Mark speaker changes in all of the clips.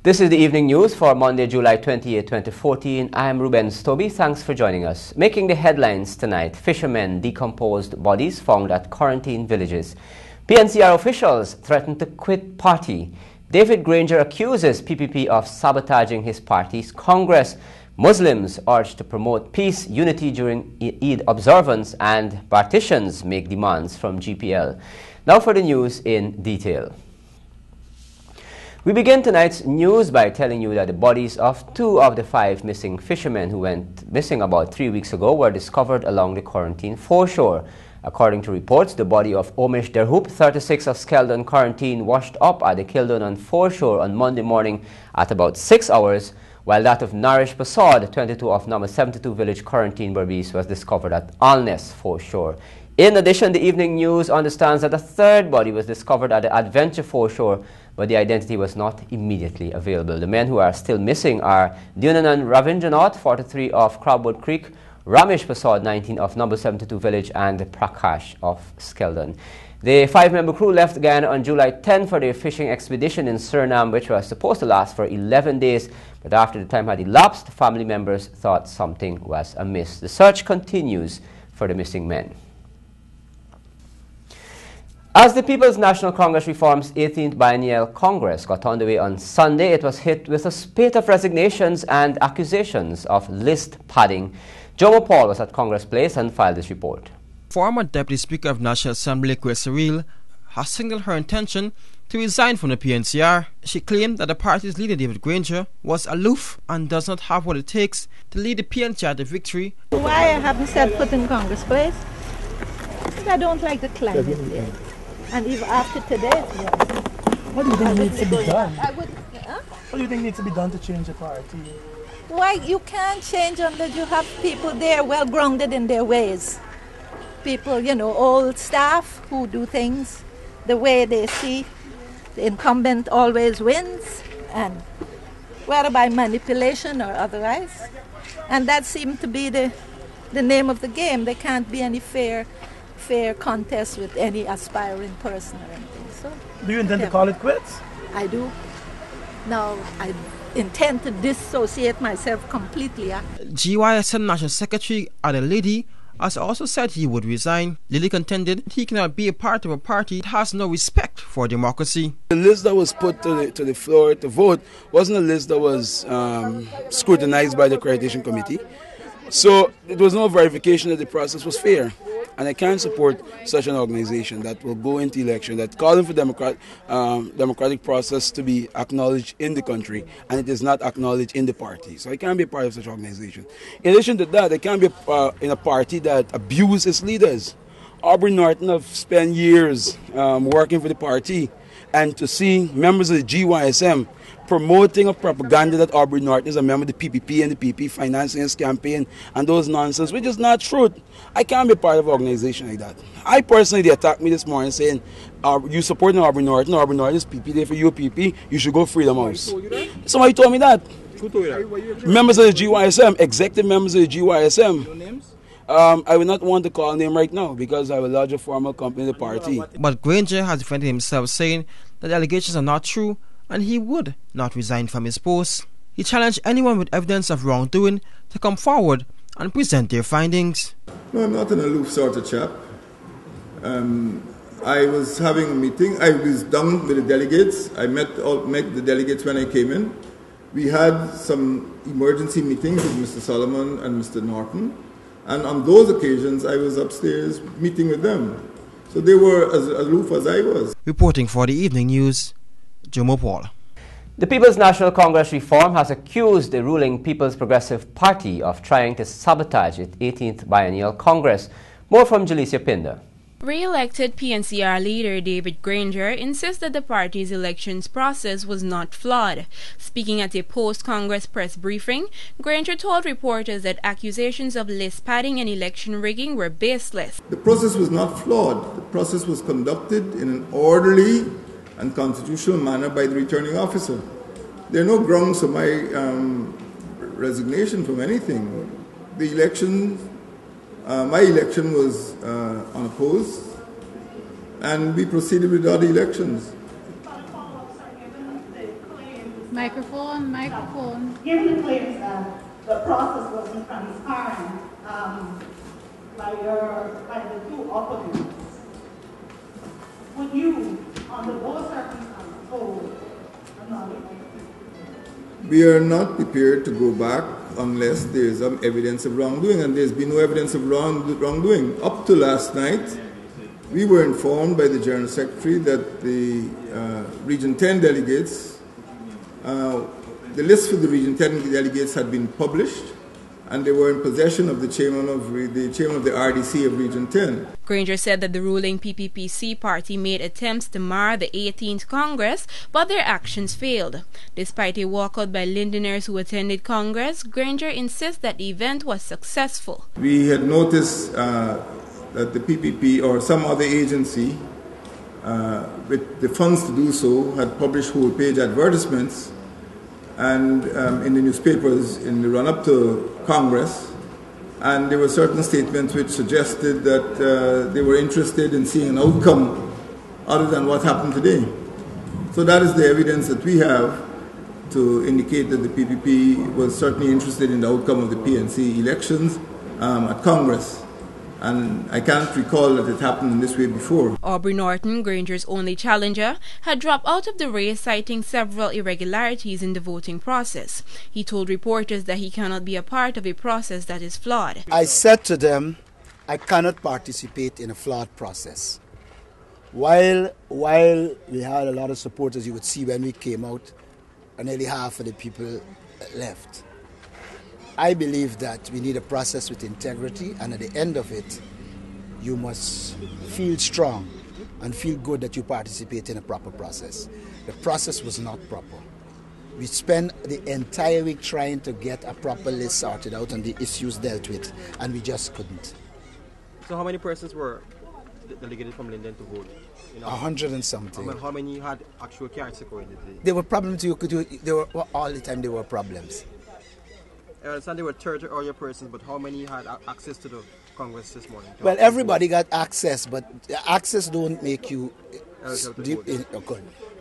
Speaker 1: This is the evening news for Monday, July 28, 2014. I am Ruben Stobie. Thanks for joining us. Making the headlines tonight, fishermen decomposed bodies found at quarantine villages. PNCR officials threaten to quit party. David Granger accuses PPP of sabotaging his party's Congress. Muslims urged to promote peace, unity during Eid observance, and partitions make demands from GPL. Now for the news in detail. We begin tonight's news by telling you that the bodies of 2 of the 5 missing fishermen who went missing about 3 weeks ago were discovered along the quarantine foreshore. According to reports, the body of Omish Derhoop, 36 of Skeldon quarantine, washed up at the Kildonan foreshore on Monday morning at about 6 hours, while that of Narish Pasad, 22 of number 72 village quarantine Berbice, was discovered at Alness foreshore. In addition, the evening news understands that a 3rd body was discovered at the Adventure foreshore, but the identity was not immediately available. The men who are still missing are Dunanan Ravindranath, 43 of Crabwood Creek, Ramesh Pasad, 19 of number 72 village, and Prakash of Skeldon. The 5-member crew left Guyana on July 10 for their fishing expedition in Suriname, which was supposed to last for 11 days, but after the time had elapsed, family members thought something was amiss. The search continues for the missing men. As the People's National Congress reforms 18th Biennial Congress got underway on Sunday, it was hit with a spate of resignations and accusations of list padding. Jomo Paul was at Congress Place and filed this report.
Speaker 2: Former Deputy Speaker of National Assembly, Chris Cyril, has signaled her intention to resign from the PNCR. She claimed that the party's leader, David Granger, was aloof and does not have what it takes to lead the PNCR to victory.
Speaker 3: Why I haven't set foot in Congress Place? Because I don't like the climate there. And even after today,
Speaker 4: what do you think needs to be done? What do you think needs to be done to change the party?
Speaker 3: Why, you can't change unless you have people there well grounded in their ways. People, old staff who do things the way they see. The incumbent always wins, and whether by manipulation or otherwise. And that seemed to be the name of the game. There can't be any fair contest with any aspiring person or anything. So,
Speaker 4: do you intend to call it quits?
Speaker 3: I do. Now, I intend to dissociate myself completely.
Speaker 2: GYSM National Secretary Adel Lady has also said he would resign. Lily contended he cannot be a part of a party that has no respect for democracy.
Speaker 5: The list that was put to the floor to vote wasn't a list that was scrutinized by the accreditation committee. So it was no verification that the process was fair. And I can't support such an organization that will go into election, that calling for democratic process to be acknowledged in the country, and it is not acknowledged in the party. So I can't be a part of such an organization. In addition to that, I can't be in a party that abuses its leaders. Aubrey Norton have spent years working for the party, and to see members of the GYSM promoting a propaganda that Aubrey Norton is a member of the PPP and the PP financing his campaign and those nonsense, which is not truth. I can't be part of an organization like that. I personally, they attacked me this morning saying, you supporting Aubrey Norton is PP, therefore you PP, you should go Freedom House. Somebody told me that.
Speaker 4: Who told you that?
Speaker 5: Members of the GYSM, executive members of the GYSM.
Speaker 4: No names?
Speaker 5: I would not want to call a name right now because I have a larger formal company in the party.
Speaker 2: But Granger has defended himself, saying that the allegations are not true and he would not resign from his post. He challenged anyone with evidence of wrongdoing to come forward and present their findings.
Speaker 6: No, I'm not an aloof sort of chap. I was having a meeting. I was down with the delegates. I met the delegates when I came in. We had some emergency meetings with Mr. Solomon and Mr. Norton. And on those occasions, I was upstairs meeting with them. So they were as aloof as I was.
Speaker 2: Reporting for the evening news, Jomo Paul.
Speaker 1: The People's National Congress reform has accused the ruling People's Progressive Party of trying to sabotage its 18th Biennial Congress. More from Jalicia Pinder.
Speaker 7: Re-elected PNCR leader David Granger insists that the party's elections process was not flawed. Speaking at a post-Congress press briefing, Granger told reporters that accusations of list padding and election rigging were baseless.
Speaker 6: The process was not flawed. The process was conducted in an orderly and constitutional manner by the returning officer. There are no grounds for my resignation from anything. The election, my election was unopposed, and we proceeded with other elections.
Speaker 8: Microphone.
Speaker 9: Given the claims that the process wasn't transparent by the two opponents, would you, under those circumstances, hold another?
Speaker 6: We are not prepared to go back unless there is some evidence of wrongdoing, and there's been no evidence of wrongdoing. Up to last night, we were informed by the General Secretary that the Region 10 delegates, the list for the Region 10 delegates had been published, and they were in possession of the chairman of the RDC of Region 10.
Speaker 7: Granger said that the ruling PPPC party made attempts to mar the 18th Congress, but their actions failed. Despite a walkout by Londoners who attended Congress, Granger insists that the event was successful.
Speaker 6: We had noticed that the PPP or some other agency with the funds to do so had published whole-page advertisements and in the newspapers in the run-up to Congress, and there were certain statements which suggested that they were interested in seeing an outcome other than what happened today. So that is the evidence that we have to indicate that the PPP was certainly interested in the outcome of the PNC elections at Congress. And I can't recall that it happened in this way before.
Speaker 7: Aubrey Norton, Granger's only challenger, had dropped out of the race, citing several irregularities in the voting process. He told reporters that he cannot be a part of a process that is flawed.
Speaker 10: I said to them, I cannot participate in a flawed process. While we had a lot of supporters, you would see when we came out, nearly half of the people left. I believe that we need a process with integrity, and at the end of it, you must feel strong and feel good that you participate in a proper process. The process was not proper. We spent the entire week trying to get a proper list sorted out and the issues dealt with, and we just couldn't.
Speaker 2: So how many persons were delegated from Linden to vote?
Speaker 10: 100 and something.
Speaker 2: How many had actual cards according to the day?
Speaker 10: There were problems you could do. All the time there were problems.
Speaker 2: I understand there were 30 other persons, but how many had access to the Congress this morning?
Speaker 10: Well, everybody got access, but access don't make you deep in.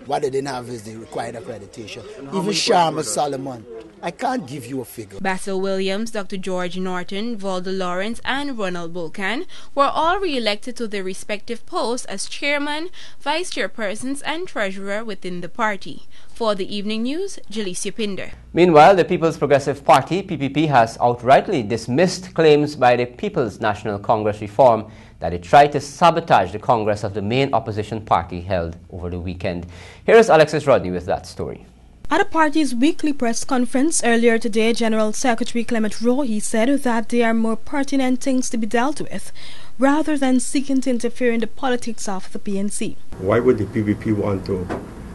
Speaker 10: What they didn't have is the required accreditation. Even Sharma Solomon. I can't give you a figure.
Speaker 7: Basil Williams, Dr. George Norton, Valdo Lawrence, and Ronald Bulkan were all re-elected to their respective posts as chairman, vice chairpersons, and treasurer within the party. For the Evening News, Jalicia Pinder.
Speaker 1: Meanwhile, the People's Progressive Party, PPP, has outrightly dismissed claims by the People's National Congress Reform that it tried to sabotage the Congress of the main opposition party held over the weekend. Here is Alexis Rodney with that story.
Speaker 11: At the party's weekly press conference earlier today, General Secretary Clement Rohi said that there are more pertinent things to be dealt with rather than seeking to interfere in the politics of the PNC.
Speaker 12: Why would the PPP want to?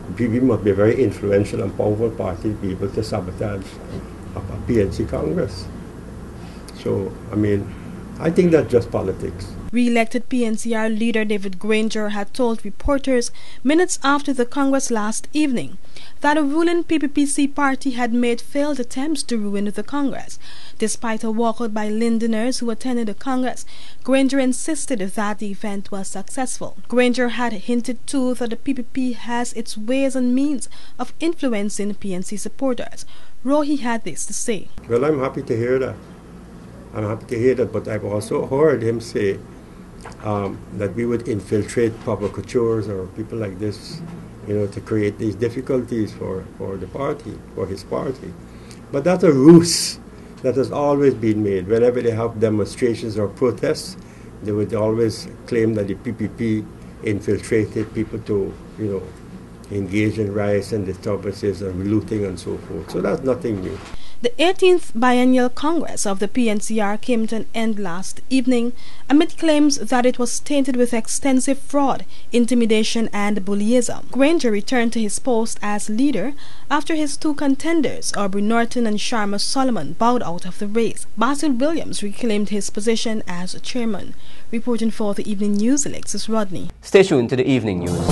Speaker 12: The PPP must be a very influential and powerful party to be able to sabotage a PNC Congress. So, I think that's just politics.
Speaker 11: Re-elected PNCR leader David Granger had told reporters minutes after the Congress last evening that the ruling PPPC party had made failed attempts to ruin the Congress. Despite a walkout by Londoners who attended the Congress, Granger insisted that the event was successful. Granger had hinted too that the PPP has its ways and means of influencing PNC supporters. Rohi had this to say.
Speaker 12: Well, I'm happy to hear that. But I've also heard him say that we would infiltrate provocateurs or people like this, to create these difficulties for the party, for his party. But that's a ruse that has always been made. Whenever they have demonstrations or protests, they would always claim that the PPP infiltrated people to, engage in riots and disturbances and looting and so forth. So that's nothing new.
Speaker 11: The 18th Biennial Congress of the PNCR came to an end last evening amid claims that it was tainted with extensive fraud, intimidation, and bullyism. Granger returned to his post as leader after his two contenders, Aubrey Norton and Sharma Solomon, bowed out of the race. Basil Williams reclaimed his position as chairman. Reporting for the Evening News, Alexis Rodney.
Speaker 1: Stay tuned to the Evening News.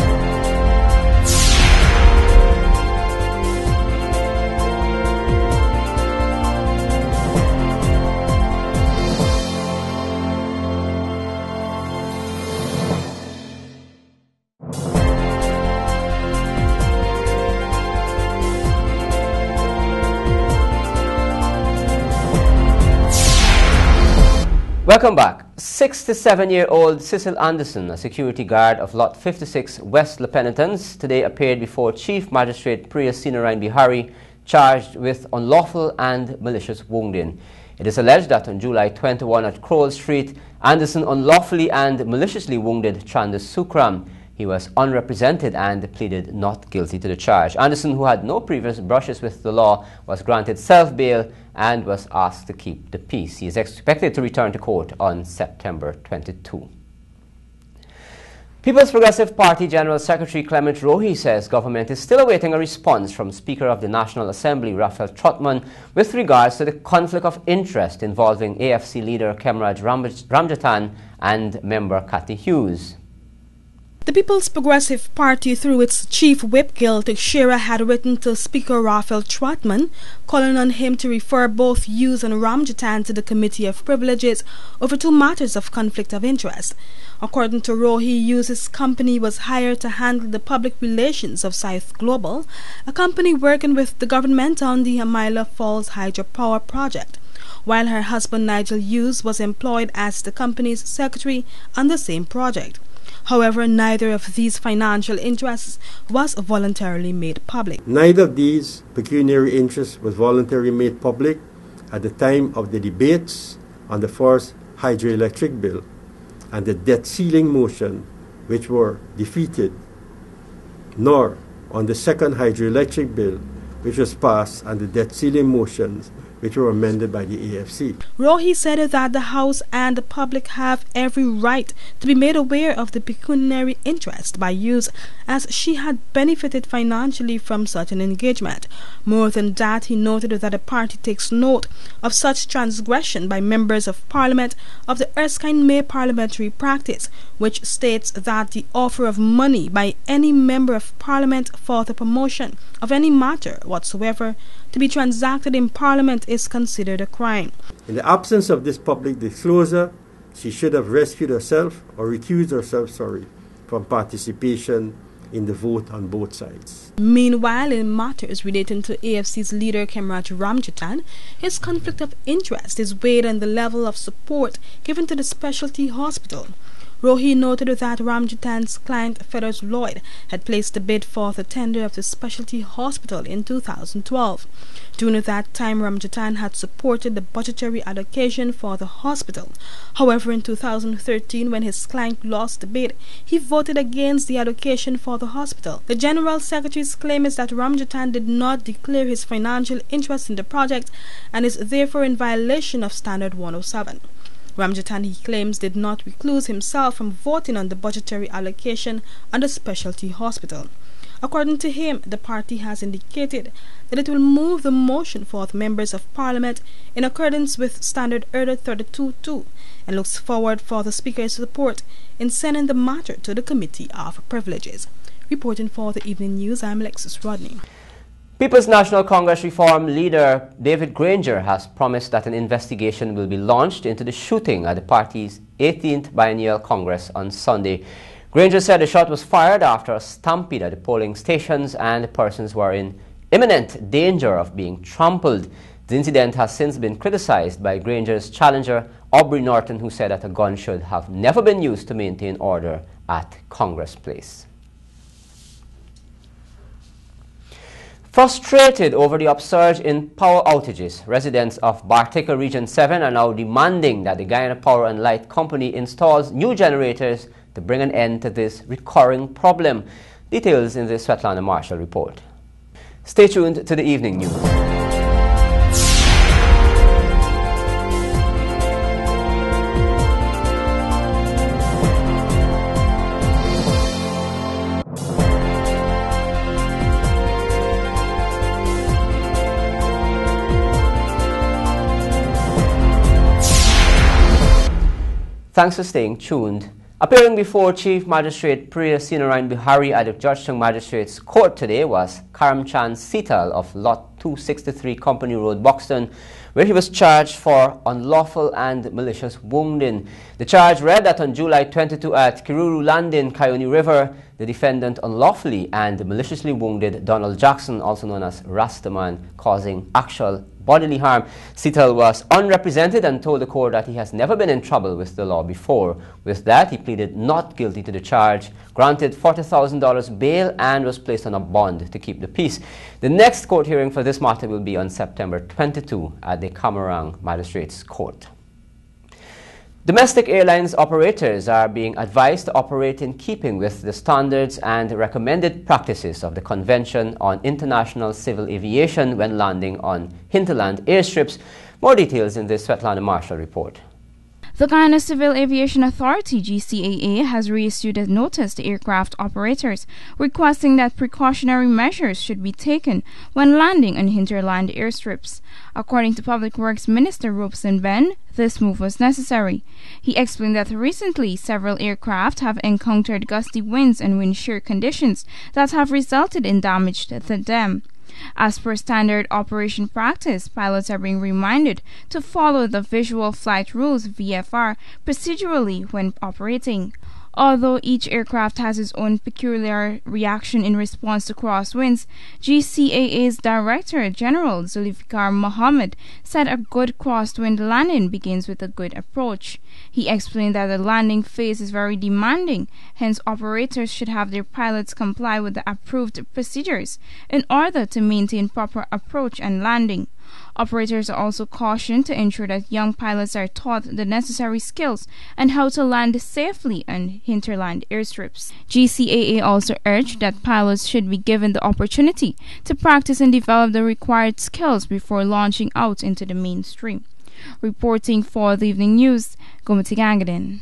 Speaker 1: Welcome back. 67-year-old Cecil Anderson, a security guard of Lot 56 West La Penitence, today appeared before Chief Magistrate Priya Sinarayan Bihari, charged with unlawful and malicious wounding. It is alleged that on July 21 at Crowell Street, Anderson unlawfully and maliciously wounded Chandas Sukram. He was unrepresented and pleaded not guilty to the charge. Anderson, who had no previous brushes with the law, was granted self-bail and was asked to keep the peace. He is expected to return to court on September 22. People's Progressive Party General Secretary Clement Rohi says government is still awaiting a response from Speaker of the National Assembly Raphael Trotman with regards to the conflict of interest involving AFC leader Kemraj Ramjatan and member Cathy Hughes.
Speaker 11: The People's Progressive Party, through its chief whip Gil Teixeira, had written to Speaker Raphael Trotman, calling on him to refer both Hughes and Ramjatan to the Committee of Privileges over two matters of conflict of interest. According to Rohi, Hughes' company was hired to handle the public relations of South Global, a company working with the government on the Hamila Falls hydropower project, while her husband Nigel Hughes was employed as the company's secretary on the same project. However, neither of these financial interests was voluntarily made public.
Speaker 12: Neither of these pecuniary interests was voluntarily made public at the time of the debates on the first hydroelectric bill and the debt ceiling motion, which were defeated, nor on the second hydroelectric bill, which was passed, and the debt ceiling motions, which were amended by the AFC.
Speaker 11: Rohi said that the House and the public have every right to be made aware of the pecuniary interest by Hughes, as she had benefited financially from such an engagement. More than that, he noted that the party takes note of such transgression by members of Parliament of the Erskine May parliamentary practice, which states that the offer of money by any member of Parliament for the promotion of any matter whatsoever to be transacted in Parliament is considered a crime.
Speaker 12: In the absence of this public disclosure, she should have rescued herself or recused herself, from participation in the vote on both sides.
Speaker 11: Meanwhile, in matters relating to AFC's leader Kemraj Ramjatan, his conflict of interest is weighed on the level of support given to the specialty hospital. Rohi noted that Ramjatan's client Feroz Lloyd had placed a bid for the tender of the specialty hospital in 2012. During that time, Ramjatan had supported the budgetary allocation for the hospital. However, in 2013, when his client lost the bid, he voted against the allocation for the hospital. The General Secretary's claim is that Ramjatan did not declare his financial interest in the project and is therefore in violation of Standard 107. Ramjatan, he claims, did not recluse himself from voting on the budgetary allocation on the specialty hospital. According to him, the party has indicated that it will move the motion for the members of Parliament in accordance with Standard Order 32.2 and looks forward for the Speaker's support in sending the matter to the Committee of Privileges. Reporting for the Evening News, I'm Alexis Rodney.
Speaker 1: People's National Congress Reform leader David Granger has promised that an investigation will be launched into the shooting at the party's 18th Biennial Congress on Sunday. Granger said the shot was fired after a stampede at the polling stations and the persons were in imminent danger of being trampled. The incident has since been criticized by Granger's challenger Aubrey Norton, who said that a gun should have never been used to maintain order at Congress Place. Frustrated over the upsurge in power outages, residents of Bartica Region 7 are now demanding that the Guyana Power and Light Company installs new generators to bring an end to this recurring problem. Details in the Svetlana Marshall report. Stay tuned to the Evening News. Thanks for staying tuned. Appearing before Chief Magistrate Priya Sinarayan Bihari at the Georgetown Magistrates Court today was Karamchand Seetal of Lot 263 Company Road, Buxton, where he was charged for unlawful and malicious wounding. The charge read that on July 22 at Kiruru Landing, Coyote River, the defendant unlawfully and maliciously wounded Donald Jackson, also known as Rastaman, causing actual bodily harm. Sital was unrepresented and told the court that he has never been in trouble with the law before. With that, he pleaded not guilty to the charge, granted $40,000 bail, and was placed on a bond to keep the peace. The next court hearing for this matter will be on September 22 at the Kamarang Magistrates Court. Domestic airlines operators are being advised to operate in keeping with the standards and recommended practices of the Convention on International Civil Aviation when landing on hinterland airstrips. More details in this Svetlana Marshall report.
Speaker 8: The Guyana Civil Aviation Authority, GCAA, has reissued a notice to aircraft operators requesting that precautionary measures should be taken when landing on hinterland airstrips. According to Public Works Minister Robeson Ben, this move was necessary. He explained that recently several aircraft have encountered gusty winds and wind shear conditions that have resulted in damage to them. As per standard operation practice, pilots are being reminded to follow the Visual Flight Rules (VFR) procedurally when operating. Although each aircraft has its own peculiar reaction in response to crosswinds, GCAA's Director General Zulfikar Mohammed said a good crosswind landing begins with a good approach. He explained that the landing phase is very demanding, hence operators should have their pilots comply with the approved procedures in order to maintain proper approach and landing. Operators are also cautioned to ensure that young pilots are taught the necessary skills and how to land safely on hinterland airstrips. GCAA also urged that pilots should be given the opportunity to practice and develop the required skills before launching out into the mainstream. Reporting for the Evening News, Gomati Gangadin.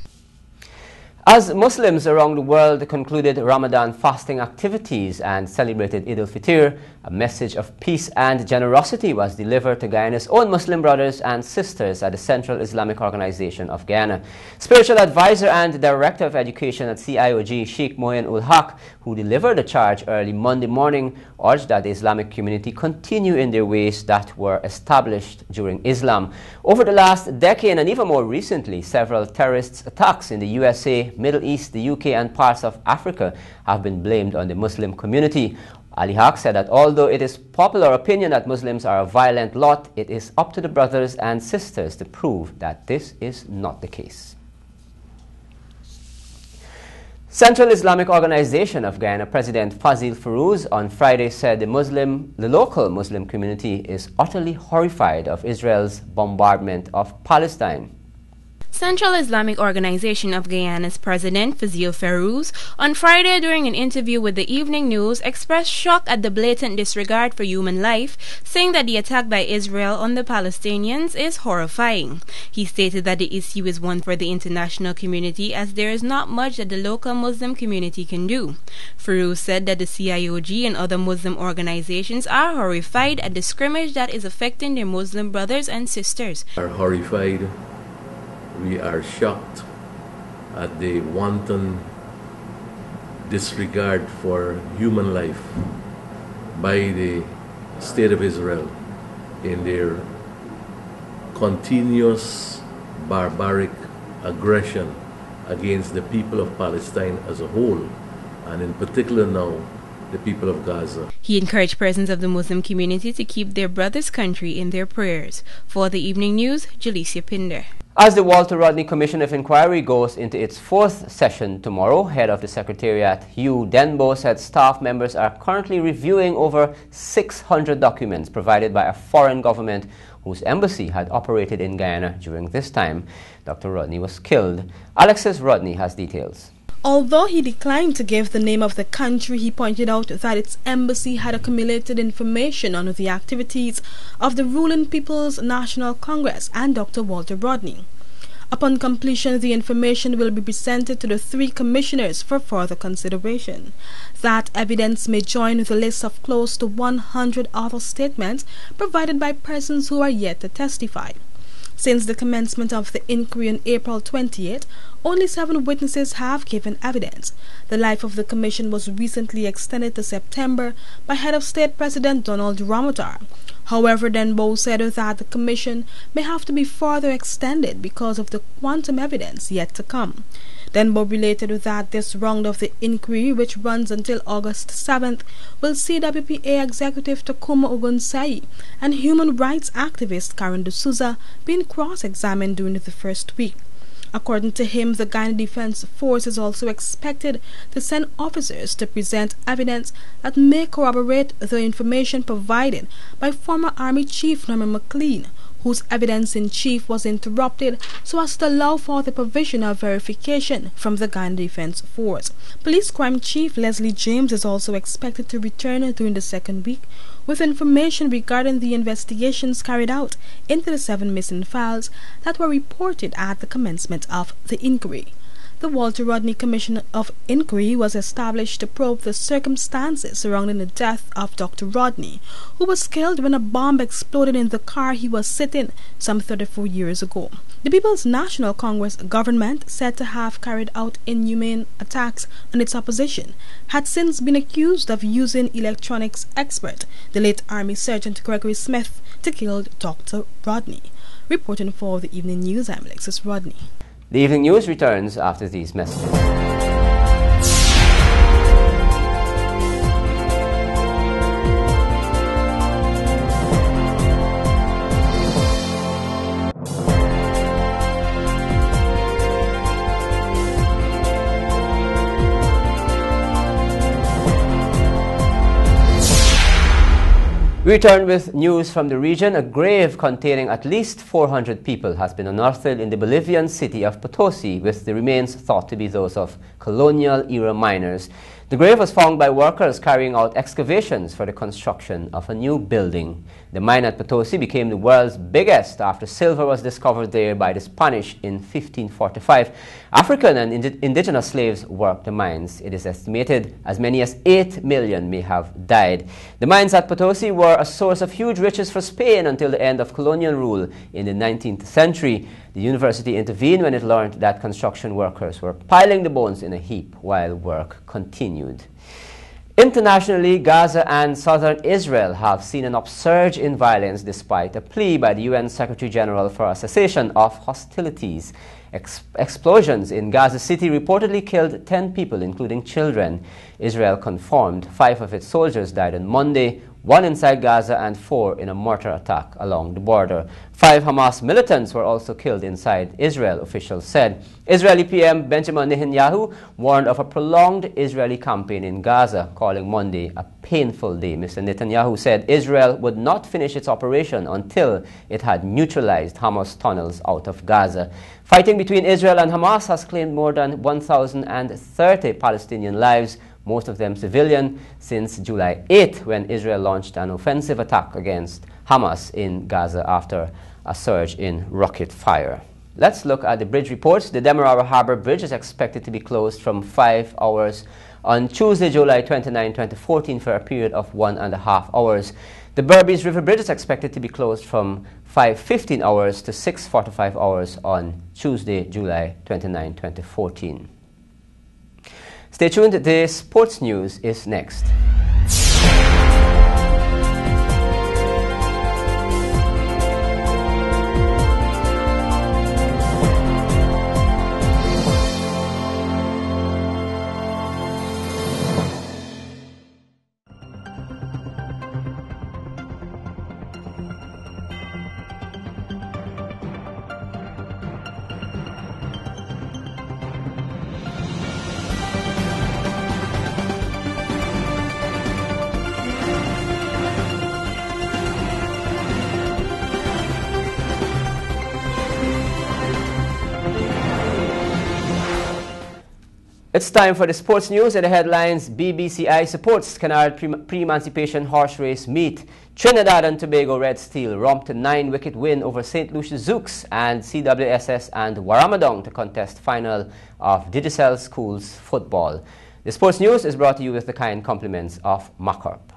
Speaker 1: As Muslims around the world concluded Ramadan fasting activities and celebrated Eid al-Fitr, a message of peace and generosity was delivered to Guyana's own Muslim brothers and sisters at the Central Islamic Organization of Guyana. Spiritual advisor and director of education at CIOG, Sheikh Moin ul Haq, who delivered the charge early Monday morning, urged that the Islamic community continue in their ways that were established during Islam. Over the last decade and even more recently, several terrorist attacks in the USA, Middle East, the UK and parts of Africa have been blamed on the Muslim community. Ali Haq said that although it is popular opinion that Muslims are a violent lot, it is up to the brothers and sisters to prove that this is not the case. Central Islamic Organization of Guyana President Fazil Firouz on Friday said the local Muslim community is utterly horrified of Israel's bombardment of Palestine.
Speaker 7: Central Islamic Organization of Guyana's President Fazil Firouz on Friday during an interview with the Evening News expressed shock at the blatant disregard for human life, saying that the attack by Israel on the Palestinians is horrifying. He stated that the issue is one for the international community as there is not much that the local Muslim community can do. Firouz said that the CIOG and other Muslim organizations are horrified at the scrimmage that is affecting their Muslim brothers and sisters.
Speaker 13: Are horrified. We are shocked at the wanton disregard for human life by the State of Israel in their continuous barbaric aggression against the people of Palestine as a whole, and in particular now the people of Gaza.
Speaker 7: He encouraged persons of the Muslim community to keep their brother's country in their prayers. For the Evening News, Jalicia Pinder.
Speaker 1: As the Walter Rodney Commission of Inquiry goes into its fourth session tomorrow, head of the Secretariat Hugh Denbo said staff members are currently reviewing over 600 documents provided by a foreign government whose embassy had operated in Guyana during this time. Dr. Rodney was killed. Alexis Rodney has details.
Speaker 11: Although he declined to give the name of the country, he pointed out that its embassy had accumulated information on the activities of the ruling People's National Congress and Dr. Walter Rodney. Upon completion, the information will be presented to the 3 commissioners for further consideration. That evidence may join the list of close to 100 other statements provided by persons who are yet to testify. Since the commencement of the inquiry on April 28, only 7 witnesses have given evidence. The life of the commission was recently extended to September by Head of State President Donald Ramotar. However, Denbo said that the commission may have to be further extended because of the quantum evidence yet to come. Denbo related that this round of the inquiry, which runs until August 7th, will see WPA Executive Takuma Ogunsai and human rights activist Karen D'Souza being cross-examined during the first week. According to him, the Ghana Defense Force is also expected to send officers to present evidence that may corroborate the information provided by former Army Chief Norman McLean, whose evidence-in-chief was interrupted so as to allow for the provision of verification from the Ghana Defense Force. Police Crime Chief Leslie James is also expected to return during the second week with information regarding the investigations carried out into the 7 missing files that were reported at the commencement of the inquiry. The Walter Rodney Commission of Inquiry was established to probe the circumstances surrounding the death of Dr. Rodney, who was killed when a bomb exploded in the car he was sitting some 34 years ago. The People's National Congress government, said to have carried out inhumane attacks on its opposition, had since been accused of using electronics expert, the late Army Sergeant Gregory Smith, to kill Dr. Rodney. Reporting for the Evening News, I'm Alexis Rodney.
Speaker 1: The Evening News returns after these messages. We return with news from the region. A grave containing at least 400 people has been unearthed in the Bolivian city of Potosi, with the remains thought to be those of colonial-era miners. The grave was found by workers carrying out excavations for the construction of a new building. The mine at Potosi became the world's biggest after silver was discovered there by the Spanish in 1545. African and indigenous slaves worked the mines. It is estimated as many as 8 million may have died. The mines at Potosi were a source of huge riches for Spain until the end of colonial rule in the 19th century. The university intervened when it learned that construction workers were piling the bones in a heap while work continued. Internationally, Gaza and southern Israel have seen an upsurge in violence despite a plea by the UN Secretary General for a cessation of hostilities. Explosions in Gaza City reportedly killed 10 people, including children. Israel confirmed 5 of its soldiers died on Monday, 1 inside Gaza and 4 in a mortar attack along the border. 5 Hamas militants were also killed inside Israel, officials said. Israeli PM Benjamin Netanyahu warned of a prolonged Israeli campaign in Gaza, calling Monday a painful day. Mr. Netanyahu said Israel would not finish its operation until it had neutralized Hamas tunnels out of Gaza. Fighting between Israel and Hamas has claimed more than 1,030 Palestinian lives, most of them civilian, since July 8, when Israel launched an offensive attack against Hamas in Gaza after a surge in rocket fire. Let's look at the bridge reports. The Demerara Harbor Bridge is expected to be closed from 5 hours on Tuesday, July 29, 2014 for a period of 1.5 hours. The Berbice River Bridge is expected to be closed from 5:15 hours to 6:45 hours on Tuesday, July 29, 2014. Stay tuned, the sports news is next. It's time for the sports news. At the headlines, BBCI supports Canard pre-emancipation horse race meet. Trinidad and Tobago Red Steel romped a 9-wicket win over St. Lucia Zouks, and CWSS and Warramadong to contest final of Digicel Schools football. The sports news is brought to you with the kind compliments of Macorp.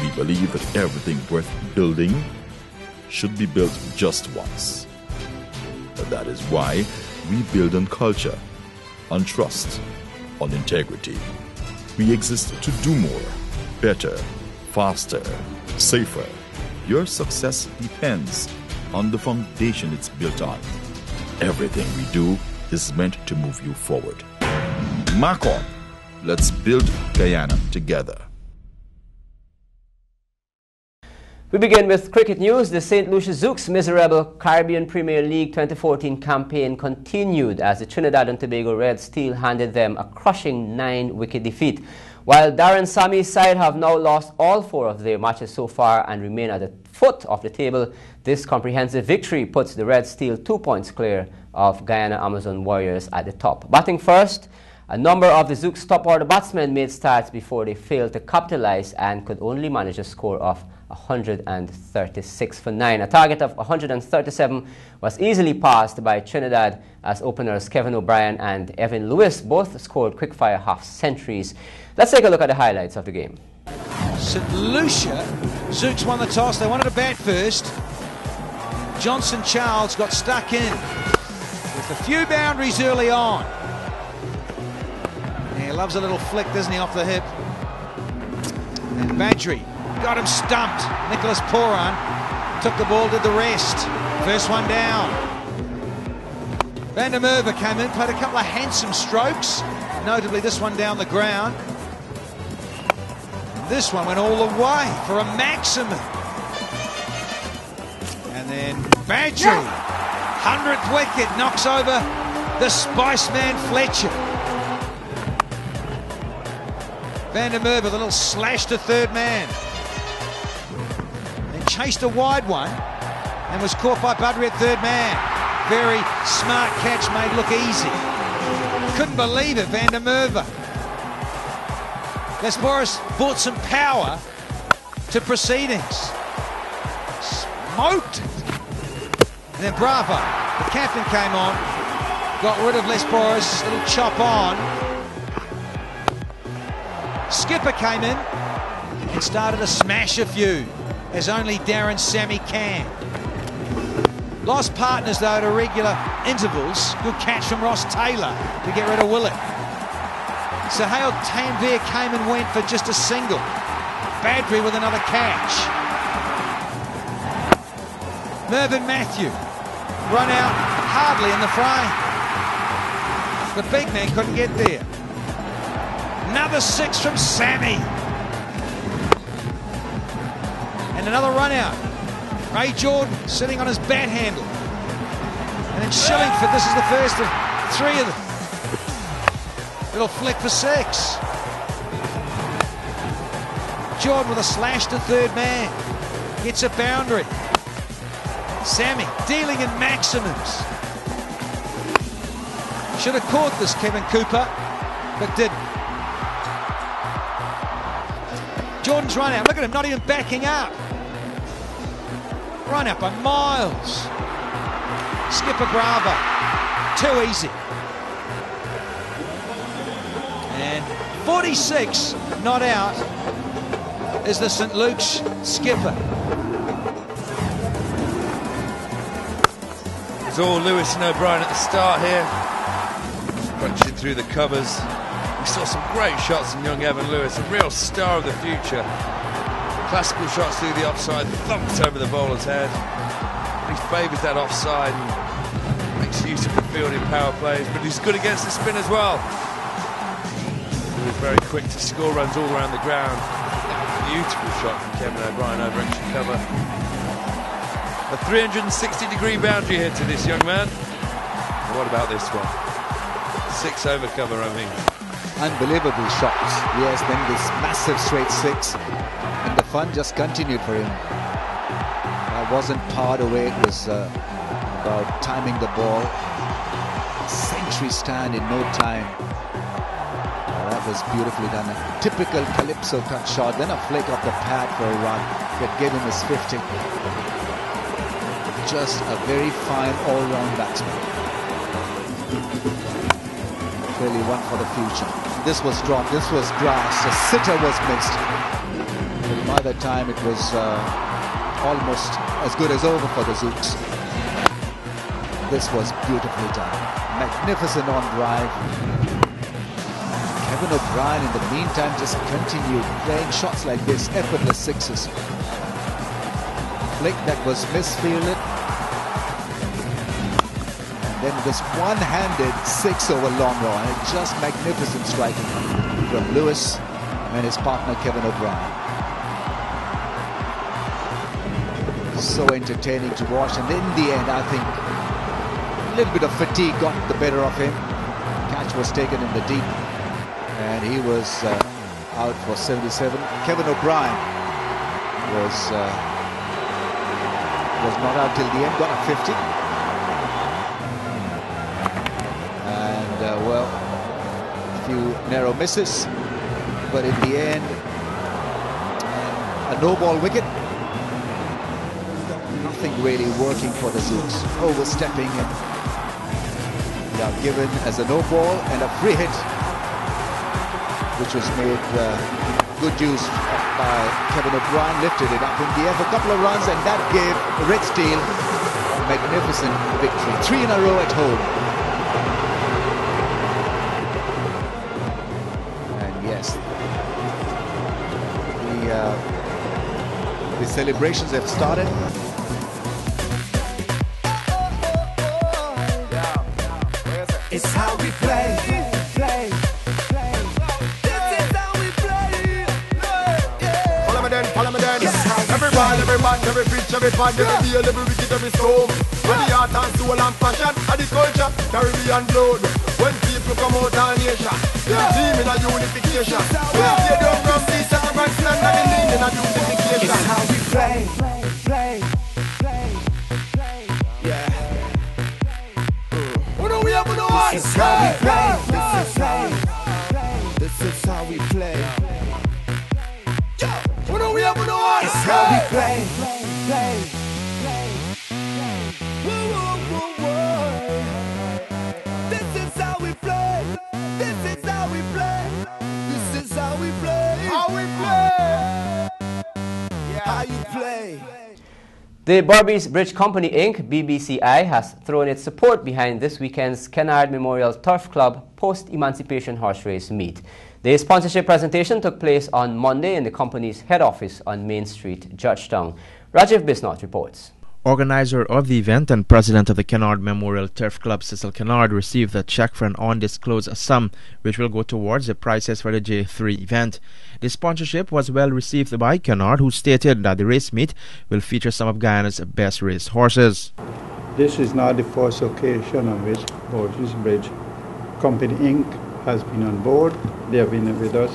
Speaker 14: We believe that everything worth building should be built just once. That is why we build on culture, on trust, on integrity. We exist to do more, better, faster, safer. Your success depends on the foundation it's built on. Everything we do is meant to move you forward. Mark on. Let's build Guyana together.
Speaker 1: We begin with cricket news. The St. Lucia Zouks Miserable Caribbean Premier League 2014 campaign continued as the Trinidad and Tobago Red Steel handed them a crushing 9-wicket defeat. While Darren Sammy's side have now lost all 4 of their matches so far and remain at the foot of the table, this comprehensive victory puts the Red Steel 2 points clear of Guyana Amazon Warriors at the top. Batting first, a number of the Zouks' top-order batsmen made starts before they failed to capitalize and could only manage a score of 136 for 9. A target of 137 was easily passed by Trinidad as openers Kevin O'Brien and Evan Lewis both scored quick-fire half-centuries. Let's take a look at the highlights of the game.
Speaker 15: St. Lucia, Zouks won the toss. They wanted to bat first. Johnson Charles got stuck in with a few boundaries early on. He loves a little flick, doesn't he, off the hip. And Badri got him stumped. Nicholas Poran took the ball, did the rest. First one down. Van der Merwe came in, played a couple of handsome strokes, notably this one down the ground. And this one went all the way for a maximum. And then Badri, 100th wicket, knocks over the Spiceman Fletcher. Van der Merwe with a little slash to third man. Then chased a wide one and was caught by Badri at third man. Very smart catch, made look easy. Couldn't believe it, Van der Merwe. Les Boris brought some power to proceedings. Smoked it. And then Bravo, the captain, came on, got rid of Les Boris, little chop on. Skipper came in and started to smash a few, as only Darren Sammy can. Lost partners, though, at irregular intervals. Good catch from Ross Taylor to get rid of Willett. Sohail Tanvir came and went for just a single. Badri with another catch. Mervyn Matthew run out hardly in the frame. The big man couldn't get there. Another 6 from Sammy. And another run out. Ray Jordan sitting on his bat handle. And then Shillingford, this is the first of 3 of them. Little flick for 6. Jordan with a slash to third man. Gets a boundary. Sammy dealing in maximums. Should have caught this, Kevin Cooper, but didn't. Jordan's run out, look at him, not even backing up. Run out by miles. Skipper Bravo, too easy. And 46 not out is the St. Luke's skipper.
Speaker 16: It's all Lewis and O'Brien at the start here. Punching through the covers. We saw some great shots from young Evan Lewis, a real star of the future. Classical shots through the offside, thumped over the bowler's head. He favours that offside and makes use of the fielding power plays, but he's good against the spin as well. He was very quick to score runs all around the ground. Beautiful shot from Kevin O'Brien over extra cover. A 360-degree boundary hit to this young man. And what about this one? 6 over cover, I mean.
Speaker 17: Unbelievable shots. Yes, then this massive straight 6. And the fun just continued for him. That wasn't parred away. It was about timing the ball. Century stand in no time. That was beautifully done. A typical Calypso cut shot. Then a flick off the pad for a run that gave him his 50. Just a very fine all-round batsman. Really one for the future. This was dropped, this was grass, the sitter was missed. But by the time it was almost as good as over for the Zouks. this was beautifully done. Magnificent on drive. Kevin O'Brien in the meantime just continued playing shots like this, effortless sixes. Flick that was misfielded. And then this one-handed six over long on. Just magnificent striking from Lewis and his partner Kevin O'Brien. So entertaining to watch, and in the end I think a little bit of fatigue got the better of him. Catch was taken in the deep and he was out for 77. Kevin O'Brien was not out till the end, got a 50. And well, a few narrow misses, but in the end a no-ball wicket. Nothing really working for the Zooks. Overstepping and they are given as a no-ball and a free hit, which was made good use by Kevin O'Brien. Lifted it up in the air for a couple of runs, and that gave Red Steel a magnificent victory. 3 in a row at home. And yes, the celebrations have started.
Speaker 18: It's how we play. Follow me then. Every ball, every man, every pitch, every fan, every deal, every wicket, every stroke. And the art and soul and passion, and the culture, Caribbean blood. When people come out of Asia, they dream in a unification. We stay down from peace and from stand and in a unification. It's how we play. Yeah. What do we have to do? This is how we play. This is how we play. What do we have to do? It's how we play. This is how we play. This is how we play. This is how we play. How we play. How you play.
Speaker 1: The Berbice Bridge Company Inc., BBCI, has thrown its support behind this weekend's Kennard Memorial Turf Club post-emancipation horse race meet. The sponsorship presentation took place on Monday in the company's head office on Main Street, Georgetown. Rajiv Bisnath reports.
Speaker 2: Organizer of the event and president of the Kennard Memorial Turf Club, Cecil Kennard, received a check for an undisclosed sum, which will go towards the prices for the J3 event. The sponsorship was well received by Kennard, who stated that the race meet will feature some of Guyana's best race horses.
Speaker 19: This is not the first occasion on which Berbice Bridge Company Inc. has been on board. They have been with us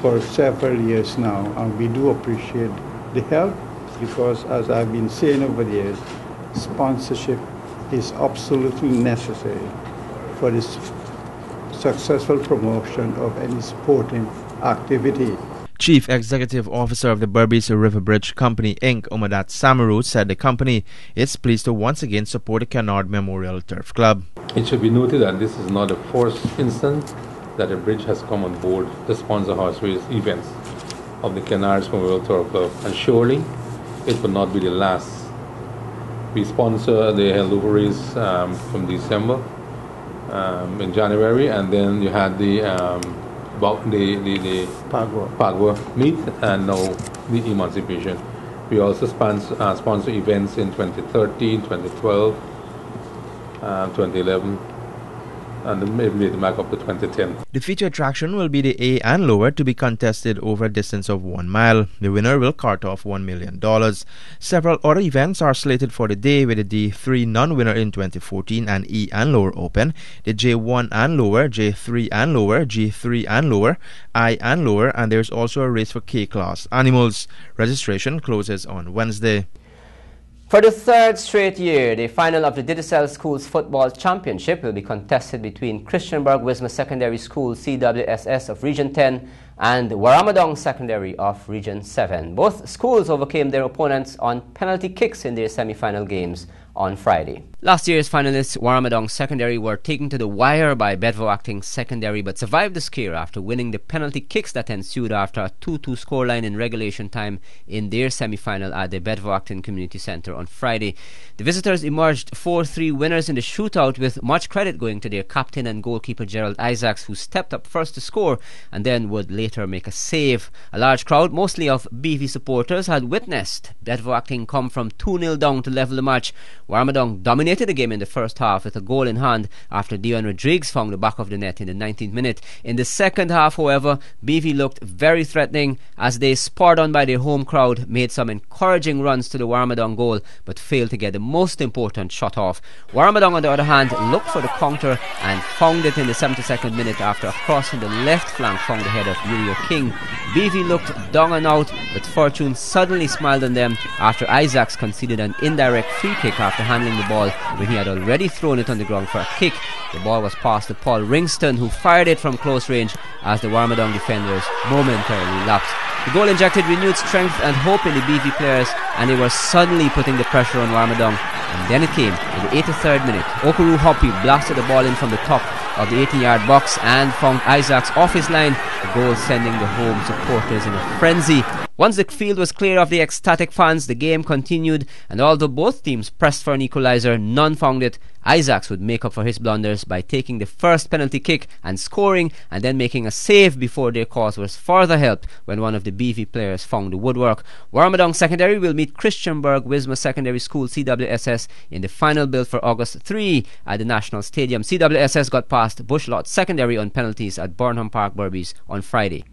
Speaker 19: for several years now, and we do appreciate the help, because as I've been saying over the years, sponsorship is absolutely necessary for the successful promotion of any sporting activity.
Speaker 2: Chief Executive Officer of the Berbice River Bridge Company Inc., Umadat Samaru, said the company is pleased to once again support the Kennard Memorial Turf Club.
Speaker 20: It should be noted that this is not the first instance that the bridge has come on board to sponsor horse race events of the Kennard Memorial Turf Club, and surely it will not be the last. We sponsor the Heldover race from December in January, and then you had the Pagua meet, and now the emancipation. We also sponsor events in 2013, 2012, 2011, and then maybe back up to 2010.
Speaker 2: The feature attraction will be the A and lower, to be contested over a distance of 1 mile. The winner will cart off $1 million. Several other events are slated for the day, with the D3 non-winner in 2014 and E and lower open, the J1 and lower, J3 and lower, G3 and lower, I and lower, and there's also a race for K-class animals. Registration closes on Wednesday.
Speaker 1: For the third straight year, the final of the Digicel Schools Football Championship will be contested between Christianburg Wisma Secondary School CWSS of Region 10 and Waramadong Secondary of Region 7. Both schools overcame their opponents on penalty kicks in their semi-final games on Friday. Last year's finalists Warramadong Secondary were taken to the wire by Bedford Acting Secondary but survived the scare after winning the penalty kicks that ensued after a 2-2 scoreline in regulation time in their semi-final at the Bedford Acting Community Centre on Friday. The visitors emerged 4-3 winners in the shootout, with much credit going to their captain and goalkeeper Gerald Isaacs, who stepped up first to score and then would later make a save. A large crowd, mostly of BV supporters, had witnessed Bedford Acting come from 2-0 down to level the match. Warramadong dominated the game in the first half with a goal in hand after Dion Rodriguez found the back of the net in the 19th minute. In the second half, however, BV looked very threatening as they, spurred on by their home crowd, made some encouraging runs to the Warramadong goal but failed to get the most important shot off. Warramadong, on the other hand, looked for the counter and found it in the 72nd minute after a cross in the left flank found the head of Uriel King. BV looked down and out, but fortune suddenly smiled on them after Isaacs conceded an indirect free kick after handling the ball when he had already thrown it on the ground for a kick. The ball was passed to Paul Ringston, who fired it from close range as the Warramadong defenders momentarily lapsed. The goal injected renewed strength and hope in the BV players, and they were suddenly putting the pressure on Warramadong. And then it came in the 83rd minute. Okuru Hoppy blasted the ball in from the top of the 18-yard box and found Isaacs off his line, the goal sending the home supporters in a frenzy. Once the field was clear of the ecstatic fans, the game continued, and although both teams pressed for an equaliser, none found it. Isaacs would make up for his blunders by taking the first penalty kick and scoring, and then making a save before their cause was further helped when one of the BV players found the woodwork. Warramadong Secondary will meet Christianberg Wisma Secondary School CWSS in the final bill for August 3 at the National Stadium. CWSS got past Bushlot Secondary on penalties at Burnham Park Berbice on Friday.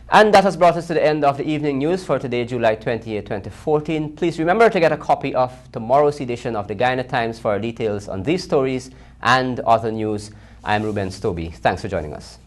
Speaker 1: And that has brought us to the end of the evening news for today, July 28, 2014. Please remember to get a copy of tomorrow's edition of the Guyana Times for details on these stories and other news. I'm Ruben Stobie. Thanks for joining us.